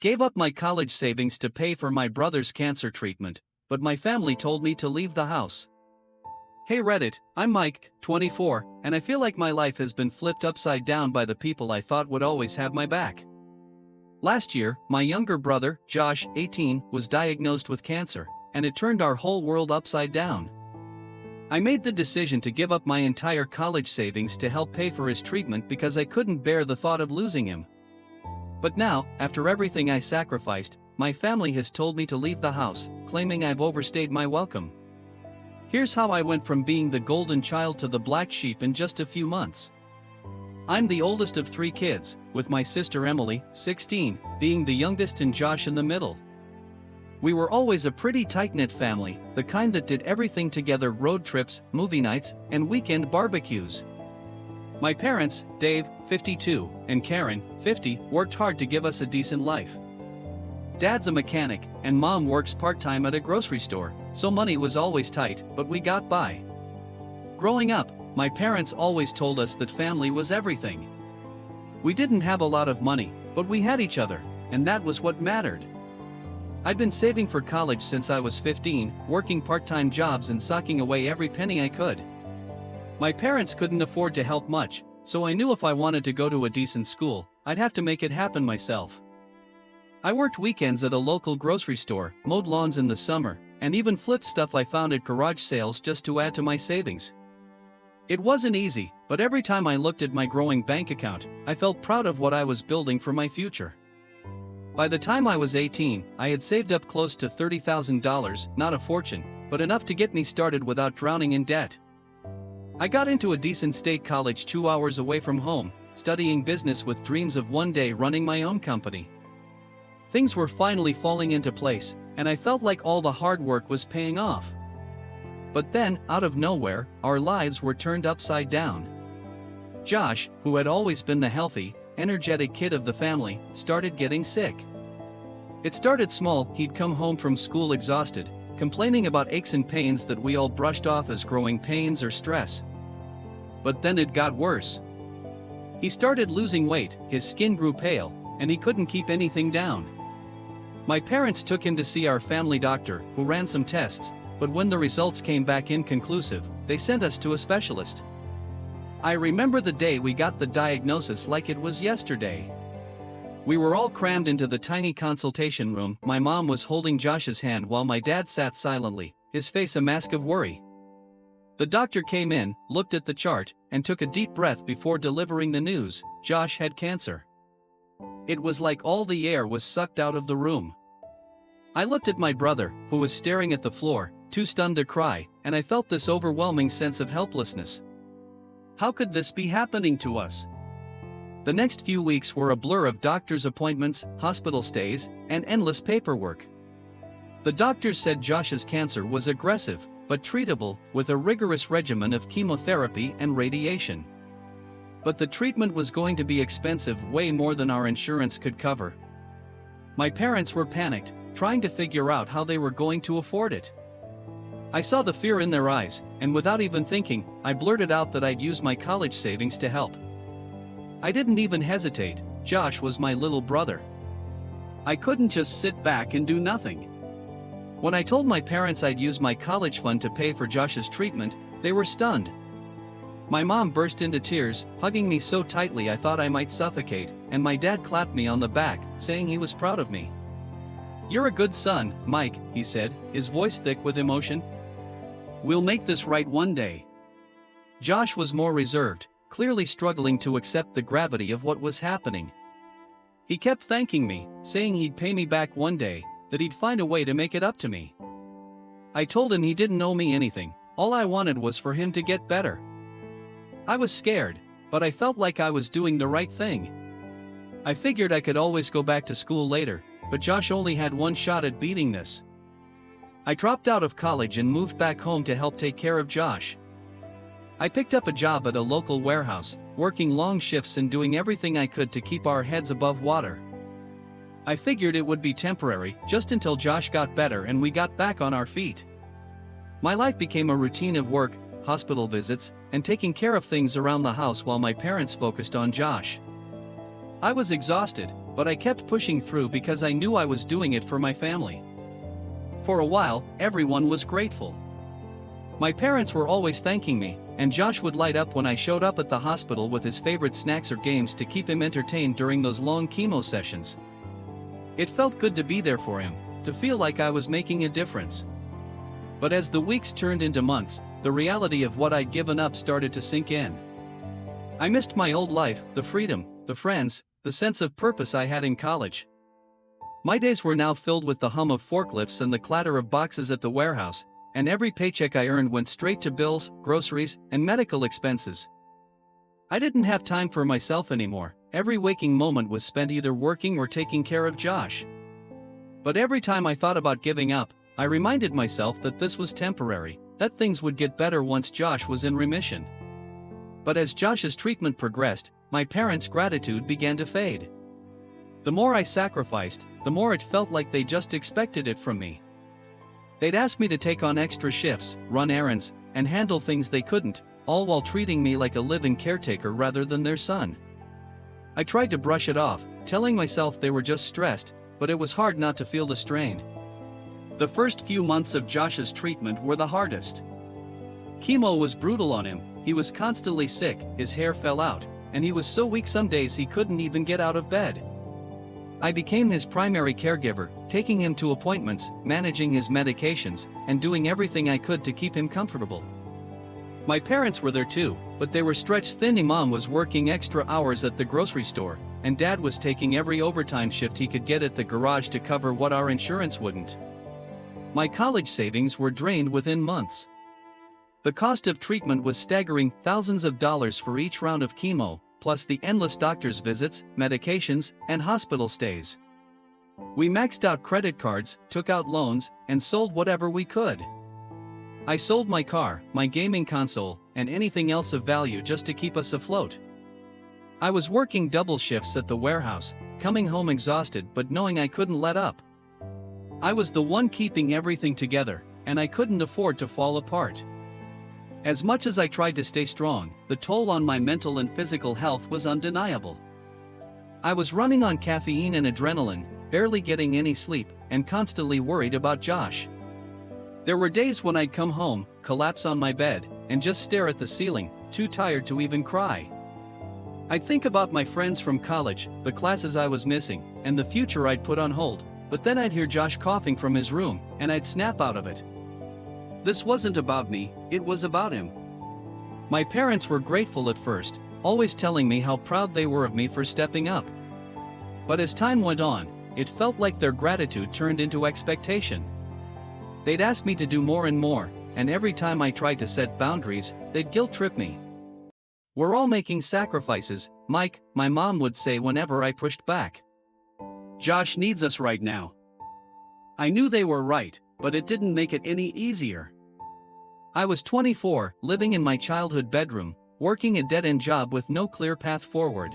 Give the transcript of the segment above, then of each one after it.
Gave up my college savings to pay for my brother's cancer treatment, but my family told me to leave the house. Hey Reddit, I'm Mike, 24, and I feel like my life has been flipped upside down by the people I thought would always have my back. Last year, my younger brother, Josh, 18, was diagnosed with cancer, and it turned our whole world upside down. I made the decision to give up my entire college savings to help pay for his treatment because I couldn't bear the thought of losing him. But now, after everything I sacrificed, my family has told me to leave the house, claiming I've overstayed my welcome. Here's how I went from being the golden child to the black sheep in just a few months. I'm the oldest of 3 kids, with my sister Emily, 16, being the youngest and Josh in the middle. We were always a pretty tight-knit family, the kind that did everything together: road trips, movie nights, and weekend barbecues. My parents, Dave, 52, and Karen, 50, worked hard to give us a decent life. Dad's a mechanic, and Mom works part-time at a grocery store, so money was always tight, but we got by. Growing up, my parents always told us that family was everything. We didn't have a lot of money, but we had each other, and that was what mattered. I'd been saving for college since I was 15, working part-time jobs and socking away every penny I could. My parents couldn't afford to help much, so I knew if I wanted to go to a decent school, I'd have to make it happen myself. I worked weekends at a local grocery store, mowed lawns in the summer, and even flipped stuff I found at garage sales just to add to my savings. It wasn't easy, but every time I looked at my growing bank account, I felt proud of what I was building for my future. By the time I was 18, I had saved up close to $30,000, not a fortune, but enough to get me started without drowning in debt. I got into a decent state college 2 hours away from home, studying business with dreams of one day running my own company. Things were finally falling into place, and I felt like all the hard work was paying off. But then, out of nowhere, our lives were turned upside down. Josh, who had always been the healthy, energetic kid of the family, started getting sick. It started small. He'd come home from school exhausted, complaining about aches and pains that we all brushed off as growing pains or stress. But then it got worse. He started losing weight, his skin grew pale, and he couldn't keep anything down. My parents took him to see our family doctor, who ran some tests, but when the results came back inconclusive, they sent us to a specialist. I remember the day we got the diagnosis like it was yesterday. We were all crammed into the tiny consultation room. My mom was holding Josh's hand while my dad sat silently, his face a mask of worry. The doctor came in, looked at the chart, and took a deep breath before delivering the news: Josh had cancer. It was like all the air was sucked out of the room. I looked at my brother, who was staring at the floor, too stunned to cry, and I felt this overwhelming sense of helplessness. How could this be happening to us? The next few weeks were a blur of doctor's appointments, hospital stays, and endless paperwork. The doctors said Josh's cancer was aggressive, but treatable, with a rigorous regimen of chemotherapy and radiation. But the treatment was going to be expensive, way more than our insurance could cover. My parents were panicked, trying to figure out how they were going to afford it. I saw the fear in their eyes, and without even thinking, I blurted out that I'd use my college savings to help. I didn't even hesitate. Josh was my little brother. I couldn't just sit back and do nothing. When I told my parents I'd use my college fund to pay for Josh's treatment, they were stunned. My mom burst into tears, hugging me so tightly I thought I might suffocate, and my dad clapped me on the back, saying he was proud of me. "You're a good son, Mike," he said, his voice thick with emotion. "We'll make this right one day." Josh was more reserved, clearly struggling to accept the gravity of what was happening. He kept thanking me, saying he'd pay me back one day, that he'd find a way to make it up to me. I told him he didn't owe me anything, all I wanted was for him to get better. I was scared, but I felt like I was doing the right thing. I figured I could always go back to school later, but Josh only had one shot at beating this. I dropped out of college and moved back home to help take care of Josh. I picked up a job at a local warehouse, working long shifts and doing everything I could to keep our heads above water. I figured it would be temporary, just until Josh got better and we got back on our feet. My life became a routine of work, hospital visits, and taking care of things around the house while my parents focused on Josh. I was exhausted, but I kept pushing through because I knew I was doing it for my family. For a while, everyone was grateful. My parents were always thanking me, and Josh would light up when I showed up at the hospital with his favorite snacks or games to keep him entertained during those long chemo sessions. It felt good to be there for him, to feel like I was making a difference. But as the weeks turned into months, the reality of what I'd given up started to sink in. I missed my old life, the freedom, the friends, the sense of purpose I had in college. My days were now filled with the hum of forklifts and the clatter of boxes at the warehouse, and every paycheck I earned went straight to bills, groceries, and medical expenses. I didn't have time for myself anymore. Every waking moment was spent either working or taking care of Josh. But every time I thought about giving up, I reminded myself that this was temporary, that things would get better once Josh was in remission. But as Josh's treatment progressed, my parents' gratitude began to fade. The more I sacrificed, the more it felt like they just expected it from me. They'd ask me to take on extra shifts, run errands, and handle things they couldn't, all while treating me like a live-in caretaker rather than their son. I tried to brush it off, telling myself they were just stressed, but it was hard not to feel the strain. The first few months of Josh's treatment were the hardest. Chemo was brutal on him. He was constantly sick, his hair fell out, and he was so weak some days he couldn't even get out of bed. I became his primary caregiver, taking him to appointments, managing his medications, and doing everything I could to keep him comfortable. My parents were there too, but they were stretched thin. Mom was working extra hours at the grocery store, and Dad was taking every overtime shift he could get at the garage to cover what our insurance wouldn't. My college savings were drained within months. The cost of treatment was staggering, thousands of dollars for each round of chemo, plus the endless doctor's visits, medications, and hospital stays. We maxed out credit cards, took out loans, and sold whatever we could. I sold my car, my gaming console, and anything else of value just to keep us afloat. I was working double shifts at the warehouse, coming home exhausted but knowing I couldn't let up. I was the one keeping everything together, and I couldn't afford to fall apart. As much as I tried to stay strong, the toll on my mental and physical health was undeniable. I was running on caffeine and adrenaline, barely getting any sleep, and constantly worried about Josh. There were days when I'd come home, collapse on my bed, and just stare at the ceiling, too tired to even cry. I'd think about my friends from college, the classes I was missing, and the future I'd put on hold, but then I'd hear Josh coughing from his room, and I'd snap out of it. This wasn't about me, it was about him. My parents were grateful at first, always telling me how proud they were of me for stepping up. But as time went on, it felt like their gratitude turned into expectation. They'd ask me to do more and more, and every time I tried to set boundaries, they'd guilt-trip me. "We're all making sacrifices, Mike," my mom would say whenever I pushed back. "Josh needs us right now." I knew they were right, but it didn't make it any easier. I was 24, living in my childhood bedroom, working a dead-end job with no clear path forward.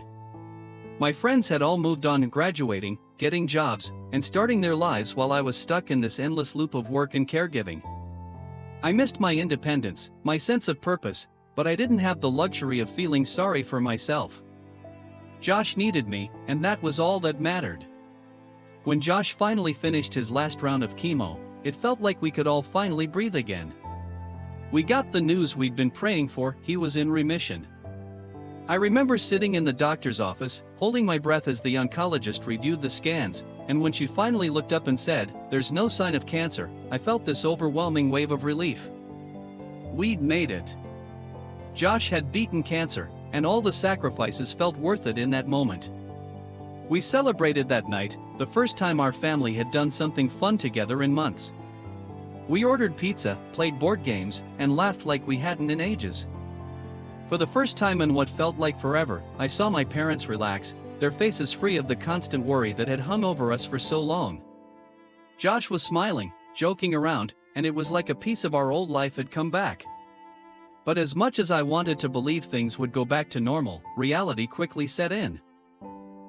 My friends had all moved on, graduating, getting jobs, and starting their lives while I was stuck in this endless loop of work and caregiving. I missed my independence, my sense of purpose, but I didn't have the luxury of feeling sorry for myself. Josh needed me, and that was all that mattered. When Josh finally finished his last round of chemo, it felt like we could all finally breathe again. We got the news we'd been praying for: he was in remission. I remember sitting in the doctor's office, holding my breath as the oncologist reviewed the scans, and when she finally looked up and said, "There's no sign of cancer," I felt this overwhelming wave of relief. We'd made it. Josh had beaten cancer, and all the sacrifices felt worth it in that moment. We celebrated that night, the first time our family had done something fun together in months. We ordered pizza, played board games, and laughed like we hadn't in ages. For the first time in what felt like forever, I saw my parents relax, their faces free of the constant worry that had hung over us for so long. Josh was smiling, joking around, and it was like a piece of our old life had come back. But as much as I wanted to believe things would go back to normal, reality quickly set in.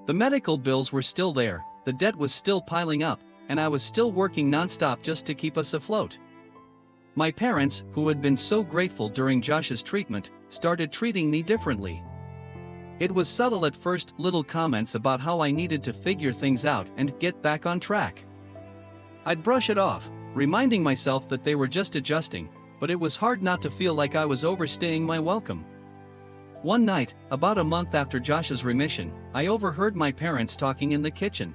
The medical bills were still there, the debt was still piling up, and I was still working non-stop just to keep us afloat. My parents, who had been so grateful during Josh's treatment, started treating me differently. It was subtle at first, little comments about how I needed to figure things out and get back on track. I'd brush it off, reminding myself that they were just adjusting, but it was hard not to feel like I was overstaying my welcome. One night, about a month after Josh's remission, I overheard my parents talking in the kitchen.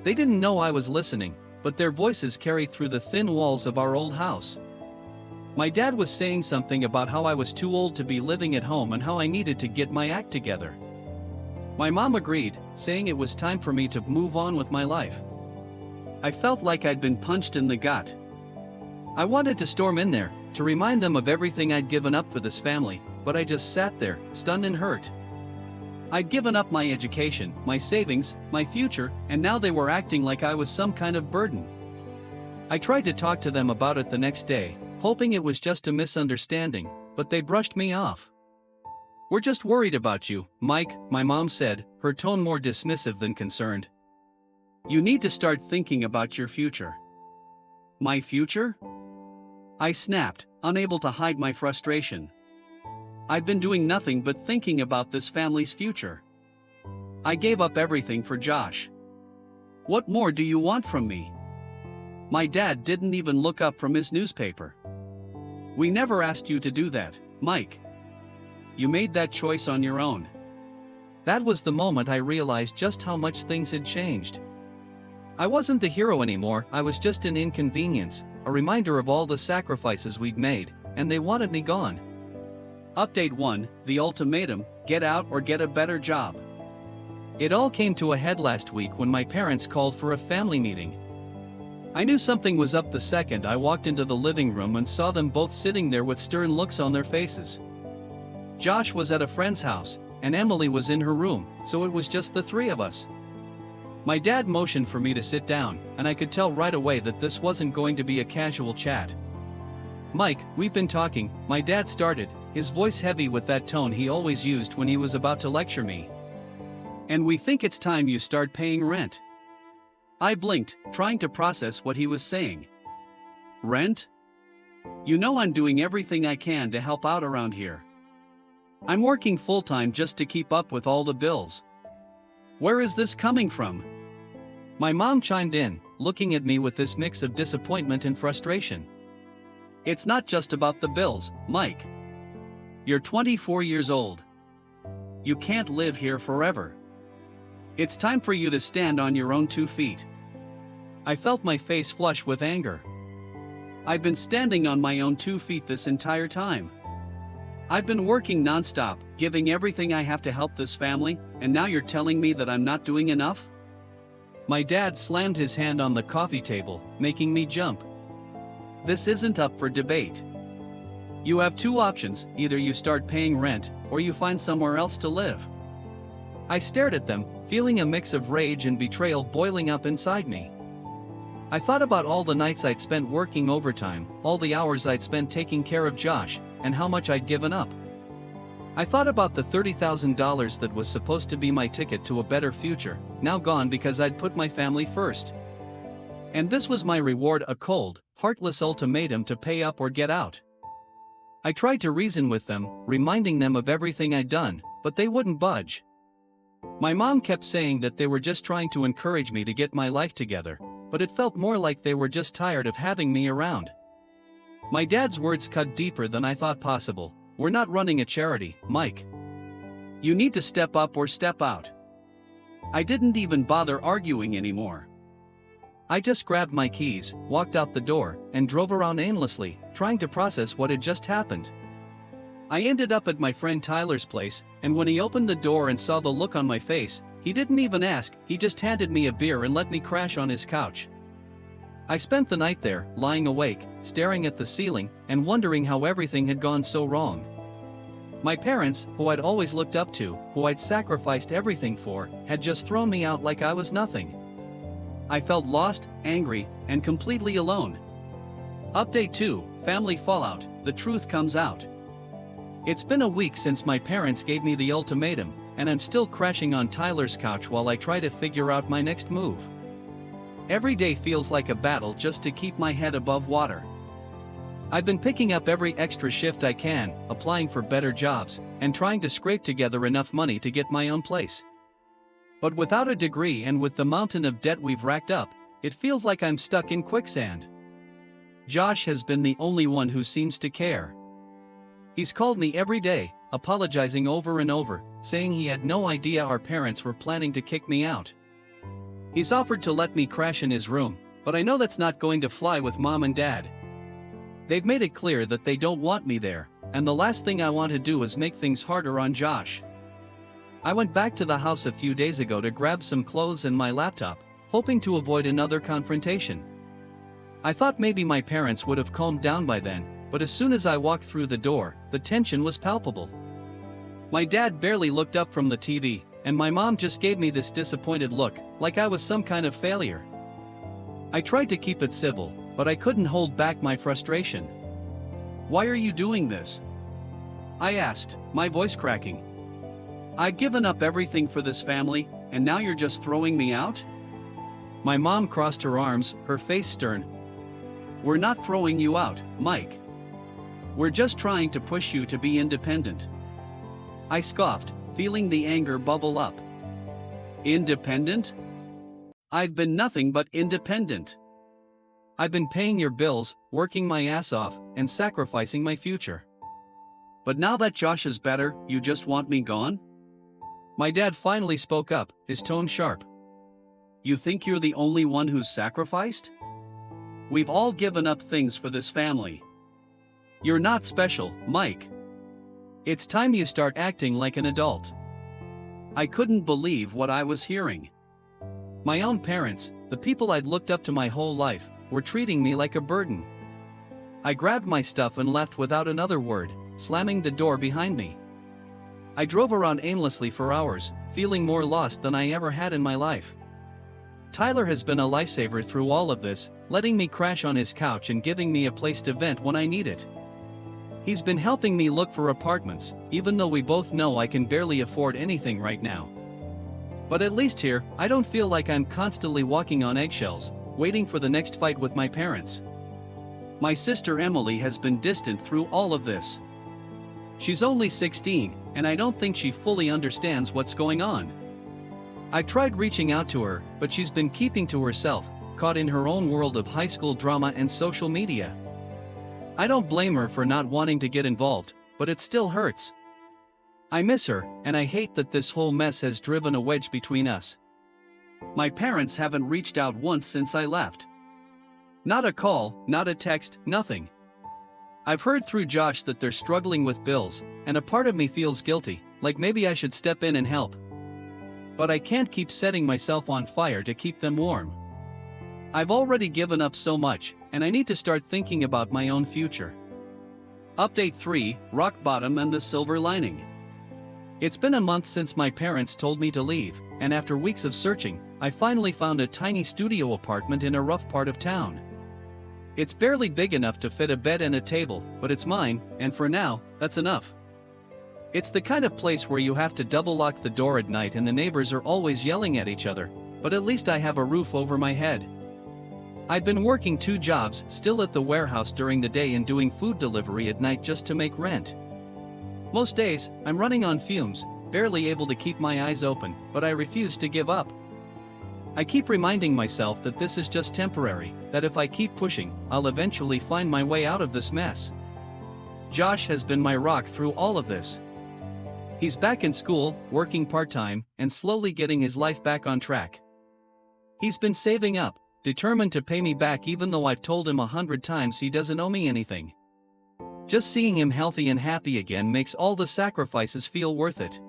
They didn't know I was listening, but their voices carried through the thin walls of our old house. My dad was saying something about how I was too old to be living at home and how I needed to get my act together. My mom agreed, saying it was time for me to move on with my life. I felt like I'd been punched in the gut. I wanted to storm in there, to remind them of everything I'd given up for this family, but I just sat there, stunned and hurt. I'd given up my education, my savings, my future, and now they were acting like I was some kind of burden. I tried to talk to them about it the next day, hoping it was just a misunderstanding, but they brushed me off. "We're just worried about you, Mike," my mom said, her tone more dismissive than concerned. "You need to start thinking about your future." "My future?" I snapped, unable to hide my frustration. I'd been doing nothing but thinking about this family's future. I gave up everything for Josh. "What more do you want from me?" My dad didn't even look up from his newspaper. "We never asked you to do that, Mike. You made that choice on your own." That was the moment I realized just how much things had changed. I wasn't the hero anymore, I was just an inconvenience, a reminder of all the sacrifices we'd made, and they wanted me gone. Update 1, the ultimatum: get out or get a better job. It all came to a head last week when my parents called for a family meeting. I knew something was up the second I walked into the living room and saw them both sitting there with stern looks on their faces. Josh was at a friend's house, and Emily was in her room, so it was just the three of us. My dad motioned for me to sit down, and I could tell right away that this wasn't going to be a casual chat. "Mike, we've been talking," my dad started, his voice heavy with that tone he always used when he was about to lecture me. "And we think it's time you start paying rent." I blinked, trying to process what he was saying. "Rent? You know I'm doing everything I can to help out around here. I'm working full-time just to keep up with all the bills. Where is this coming from?" My mom chimed in, looking at me with this mix of disappointment and frustration. "It's not just about the bills, Mike. You're 24 years old. You can't live here forever. It's time for you to stand on your own 2 feet." I felt my face flush with anger. I've been standing on my own 2 feet this entire time. I've been working non-stop, giving everything I have to help this family, and now you're telling me that I'm not doing enough? My dad slammed his hand on the coffee table, making me jump. "This isn't up for debate. You have 2 options, either you start paying rent, or you find somewhere else to live." I stared at them, feeling a mix of rage and betrayal boiling up inside me. I thought about all the nights I'd spent working overtime, all the hours I'd spent taking care of Josh, and how much I'd given up. I thought about the $30,000 that was supposed to be my ticket to a better future, now gone because I'd put my family first. And this was my reward, a cold, heartless ultimatum to pay up or get out. I tried to reason with them, reminding them of everything I'd done, but they wouldn't budge. My mom kept saying that they were just trying to encourage me to get my life together, but it felt more like they were just tired of having me around. My dad's words cut deeper than I thought possible. "We're not running a charity, Mike. You need to step up or step out." I didn't even bother arguing anymore. I just grabbed my keys, walked out the door, and drove around aimlessly, trying to process what had just happened. I ended up at my friend Tyler's place, and when he opened the door and saw the look on my face, he didn't even ask, he just handed me a beer and let me crash on his couch. I spent the night there, lying awake, staring at the ceiling, and wondering how everything had gone so wrong. My parents, who I'd always looked up to, who I'd sacrificed everything for, had just thrown me out like I was nothing. I felt lost, angry, and completely alone. Update 2, Family Fallout, the truth comes out. It's been a week since my parents gave me the ultimatum, and I'm still crashing on Tyler's couch while I try to figure out my next move. Every day feels like a battle just to keep my head above water. I've been picking up every extra shift I can, applying for better jobs, and trying to scrape together enough money to get my own place. But without a degree and with the mountain of debt we've racked up, it feels like I'm stuck in quicksand. Josh has been the only one who seems to care. He's called me every day, apologizing over and over, saying he had no idea our parents were planning to kick me out. He's offered to let me crash in his room, but I know that's not going to fly with Mom and Dad. They've made it clear that they don't want me there, and the last thing I want to do is make things harder on Josh. I went back to the house a few days ago to grab some clothes and my laptop, hoping to avoid another confrontation. I thought maybe my parents would have calmed down by then, but as soon as I walked through the door, the tension was palpable. My dad barely looked up from the TV, and my mom just gave me this disappointed look, like I was some kind of failure. I tried to keep it civil, but I couldn't hold back my frustration. "Why are you doing this?" I asked, my voice cracking. "I've given up everything for this family, and now you're just throwing me out?" My mom crossed her arms, her face stern. "We're not throwing you out, Mike. We're just trying to push you to be independent." I scoffed, feeling the anger bubble up. Independent? I've been nothing but independent. I've been paying your bills, working my ass off, and sacrificing my future. But now that Josh is better, you just want me gone? My dad finally spoke up, his tone sharp. "You think you're the only one who's sacrificed? We've all given up things for this family. You're not special, Mike. It's time you start acting like an adult." I couldn't believe what I was hearing. My own parents, the people I'd looked up to my whole life, were treating me like a burden. I grabbed my stuff and left without another word, slamming the door behind me. I drove around aimlessly for hours, feeling more lost than I ever had in my life. Tyler has been a lifesaver through all of this, letting me crash on his couch and giving me a place to vent when I need it. He's been helping me look for apartments, even though we both know I can barely afford anything right now. But at least here, I don't feel like I'm constantly walking on eggshells, waiting for the next fight with my parents. My sister Emily has been distant through all of this. She's only 16, and I don't think she fully understands what's going on. I've tried reaching out to her, but she's been keeping to herself, caught in her own world of high school drama and social media. I don't blame her for not wanting to get involved, but it still hurts. I miss her, and I hate that this whole mess has driven a wedge between us. My parents haven't reached out once since I left. Not a call, not a text, nothing. I've heard through Josh that they're struggling with bills, and a part of me feels guilty, like maybe I should step in and help. But I can't keep setting myself on fire to keep them warm. I've already given up so much, and I need to start thinking about my own future. Update 3, Rock Bottom and the Silver Lining. It's been a month since my parents told me to leave, and after weeks of searching, I finally found a tiny studio apartment in a rough part of town. It's barely big enough to fit a bed and a table, but it's mine, and for now, that's enough. It's the kind of place where you have to double lock the door at night and the neighbors are always yelling at each other, but at least I have a roof over my head. I've been working 2 jobs, still at the warehouse during the day and doing food delivery at night just to make rent. Most days, I'm running on fumes, barely able to keep my eyes open, but I refuse to give up. I keep reminding myself that this is just temporary, that if I keep pushing, I'll eventually find my way out of this mess. Josh has been my rock through all of this. He's back in school, working part-time, and slowly getting his life back on track. He's been saving up, determined to pay me back even though I've told him 100 times he doesn't owe me anything. Just seeing him healthy and happy again makes all the sacrifices feel worth it.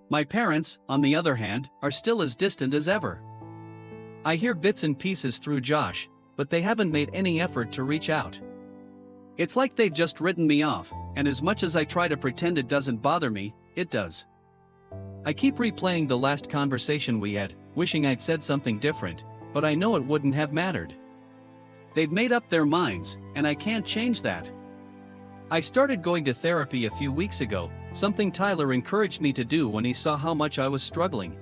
My parents, on the other hand, are still as distant as ever. I hear bits and pieces through Josh, but they haven't made any effort to reach out. It's like they've just written me off, and as much as I try to pretend it doesn't bother me, it does. I keep replaying the last conversation we had, wishing I'd said something different, but I know it wouldn't have mattered. They've made up their minds, and I can't change that. I started going to therapy a few weeks ago, something Tyler encouraged me to do when he saw how much I was struggling.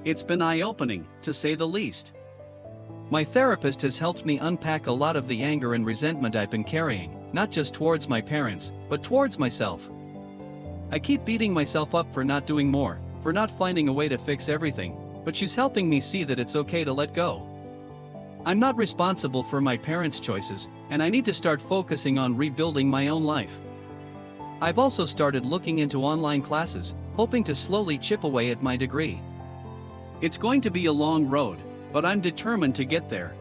It's been eye-opening, to say the least. My therapist has helped me unpack a lot of the anger and resentment I've been carrying, not just towards my parents, but towards myself. I keep beating myself up for not doing more, for not finding a way to fix everything, but she's helping me see that it's okay to let go. I'm not responsible for my parents' choices, and I need to start focusing on rebuilding my own life. I've also started looking into online classes, hoping to slowly chip away at my degree. It's going to be a long road, but I'm determined to get there.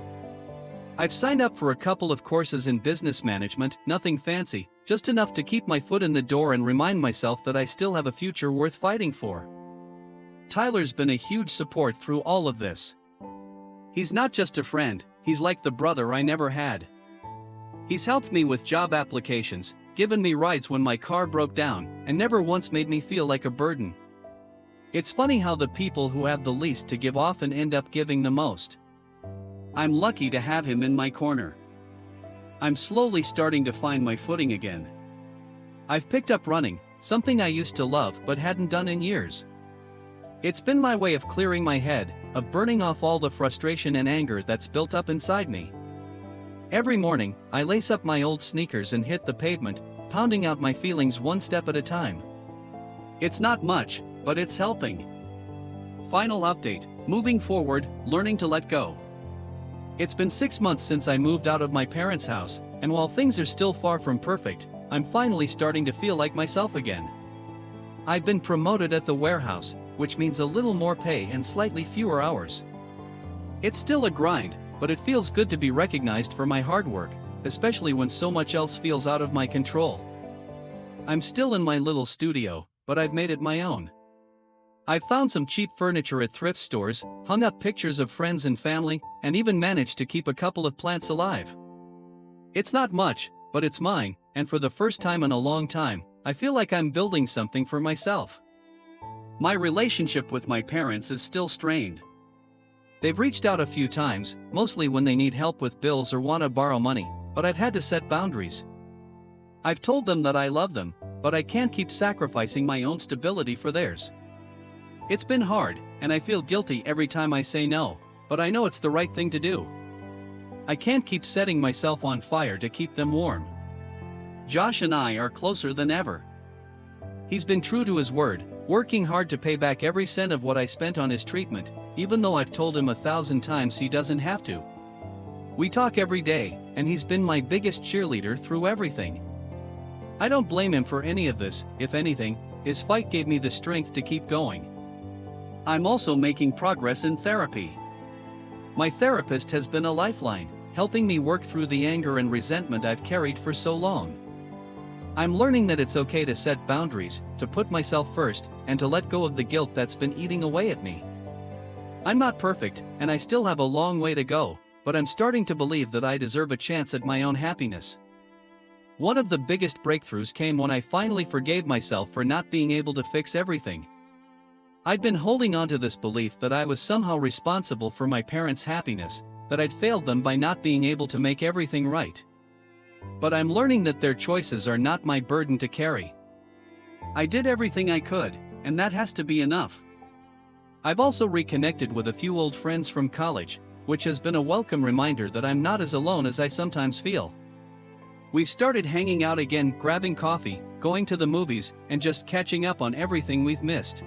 I've signed up for a couple of courses in business management, nothing fancy, just enough to keep my foot in the door and remind myself that I still have a future worth fighting for. Tyler's been a huge support through all of this. He's not just a friend, he's like the brother I never had. He's helped me with job applications, given me rides when my car broke down, and never once made me feel like a burden. It's funny how the people who have the least to give often end up giving the most. I'm lucky to have him in my corner. I'm slowly starting to find my footing again. I've picked up running, something I used to love but hadn't done in years. It's been my way of clearing my head, of burning off all the frustration and anger that's built up inside me. Every morning, I lace up my old sneakers and hit the pavement, pounding out my feelings one step at a time. It's not much, but it's helping. Final update: moving forward, learning to let go. It's been 6 months since I moved out of my parents' house, and while things are still far from perfect, I'm finally starting to feel like myself again. I've been promoted at the warehouse, which means a little more pay and slightly fewer hours. It's still a grind, but it feels good to be recognized for my hard work, especially when so much else feels out of my control. I'm still in my little studio, but I've made it my own. I've found some cheap furniture at thrift stores, hung up pictures of friends and family, and even managed to keep a couple of plants alive. It's not much, but it's mine, and for the first time in a long time, I feel like I'm building something for myself. My relationship with my parents is still strained. They've reached out a few times, mostly when they need help with bills or want to borrow money, but I've had to set boundaries. I've told them that I love them, but I can't keep sacrificing my own stability for theirs. It's been hard, and I feel guilty every time I say no, but I know it's the right thing to do. I can't keep setting myself on fire to keep them warm. Josh and I are closer than ever. He's been true to his word, working hard to pay back every cent of what I spent on his treatment, even though I've told him 1,000 times he doesn't have to. We talk every day, and he's been my biggest cheerleader through everything. I don't blame him for any of this. If anything, his fight gave me the strength to keep going. I'm also making progress in therapy. My therapist has been a lifeline, helping me work through the anger and resentment I've carried for so long. I'm learning that it's okay to set boundaries, to put myself first, and to let go of the guilt that's been eating away at me. I'm not perfect, and I still have a long way to go, but I'm starting to believe that I deserve a chance at my own happiness. One of the biggest breakthroughs came when I finally forgave myself for not being able to fix everything. I'd been holding on to this belief that I was somehow responsible for my parents' happiness, that I'd failed them by not being able to make everything right. But I'm learning that their choices are not my burden to carry. I did everything I could, and that has to be enough. I've also reconnected with a few old friends from college, which has been a welcome reminder that I'm not as alone as I sometimes feel. We've started hanging out again, grabbing coffee, going to the movies, and just catching up on everything we've missed.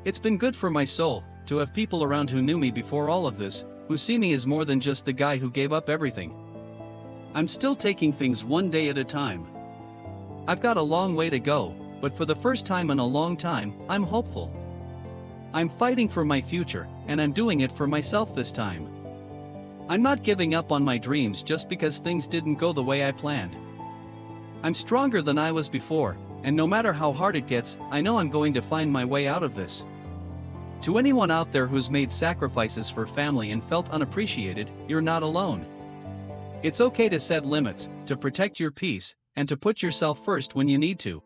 It's been good for my soul to have people around who knew me before all of this, who see me as more than just the guy who gave up everything. I'm still taking things one day at a time. I've got a long way to go, but for the first time in a long time, I'm hopeful. I'm fighting for my future, and I'm doing it for myself this time. I'm not giving up on my dreams just because things didn't go the way I planned. I'm stronger than I was before, and no matter how hard it gets, I know I'm going to find my way out of this. To anyone out there who's made sacrifices for family and felt unappreciated, you're not alone. It's okay to set limits, to protect your peace, and to put yourself first when you need to.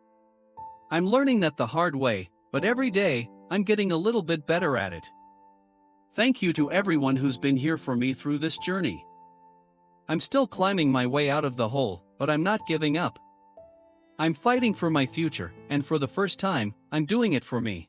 I'm learning that the hard way, but every day, I'm getting a little bit better at it. Thank you to everyone who's been here for me through this journey. I'm still climbing my way out of the hole, but I'm not giving up. I'm fighting for my future, and for the first time, I'm doing it for me.